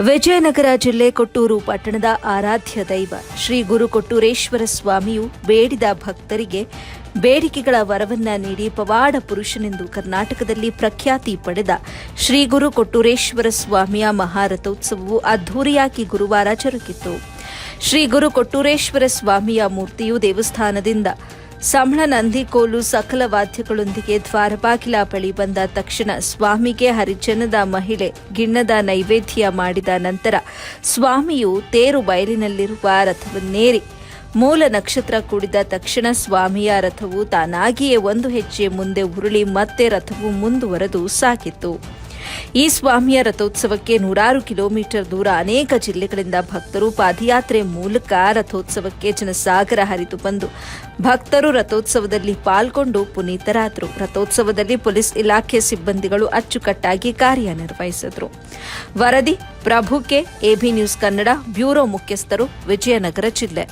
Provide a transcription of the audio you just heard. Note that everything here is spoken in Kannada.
ವಿಜಯನಗರ ಜಿಲ್ಲೆ ಕೊಟ್ಟೂರು ಪಟ್ಟಣದ ಆರಾಧ್ಯ ದೈವ ಶ್ರೀ ಗುರು ಕೊಟ್ಟೂರೇಶ್ವರ ಸ್ವಾಮಿಯು ಬೇಡಿದ ಭಕ್ತರಿಗೆ ಬೇಡಿಕೆಗಳ ವರವನ್ನ ನೀಡಿ ಪವಾಡ ಪುರುಷನೆಂದು ಕರ್ನಾಟಕದಲ್ಲಿ ಪ್ರಖ್ಯಾತಿ ಪಡೆದ ಶ್ರೀ ಗುರು ಕೊಟ್ಟೂರೇಶ್ವರ ಸ್ವಾಮಿಯ ಮಹಾರಥೋತ್ಸವವು ಅದ್ಧೂರಿಯಾಗಿ ಗುರುವಾರ ಜರುಗಿತು. ಶ್ರೀ ಗುರು ಕೊಟ್ಟೂರೇಶ್ವರ ಸ್ವಾಮಿಯ ಮೂರ್ತಿಯು ದೇವಸ್ಥಾನದಿಂದ ಸಂಬಳ ನಂದಿಕೋಲು ಸಕಲ ವಾದ್ಯಗಳೊಂದಿಗೆ ದ್ವಾರಬಾಗಿಲ ಬಳಿ ಬಂದ ತಕ್ಷಣ ಸ್ವಾಮಿಗೆ ಹರಿಜನದ ಮಹಿಳೆ ಗಿಣ್ಣದ ನೈವೇದ್ಯ ಮಾಡಿದ ನಂತರ ಸ್ವಾಮಿಯು ತೇರು ಬಯಲಿನಲ್ಲಿರುವ ರಥವನ್ನೇರಿ ಮೂಲ ನಕ್ಷತ್ರ ಕೂಡಿದ ತಕ್ಷಣ ಸ್ವಾಮಿಯ ರಥವು ತಾನಾಗಿಯೇ ಒಂದು ಹೆಜ್ಜೆ ಮುಂದೆ ಉರುಳಿ ಮತ್ತೆ ರಥವು ಮುಂದುವರೆದು ಸಾಗಿತ್ತು. ಈ ಸ್ವಾಮಿಯ ರಥೋತ್ಸವಕ್ಕೆ 100 ಕಿಲೋಮೀಟರ್ ದೂರ ಅನೇಕ ಜಿಲ್ಲೆಗಳಿಂದ ಭಕ್ತರು ಪಾದಯಾತ್ರೆ ಮೂಲಕ ರಥೋತ್ಸವಕ್ಕೆ ಜನಸಾಗರ ಹರಿದು ಬಂದು ಭಕ್ತರು ರಥೋತ್ಸವದಲ್ಲಿ ಪಾಲ್ಗೊಂಡು ಪುನೀತರಾದರು. ರಥೋತ್ಸವದಲ್ಲಿ ಪೊಲೀಸ್ ಇಲಾಖೆ ಸಿಬ್ಬಂದಿಗಳು ಅಚ್ಚುಕಟ್ಟಾಗಿ ಕಾರ್ಯನಿರ್ವಹಿಸಿದರು. ವರದಿ Prabhu K, AB news Kannada, bureau ಮುಖ್ಯಸ್ಥರು, ವಿಜಯನಗರ ಜಿಲ್ಲೆ.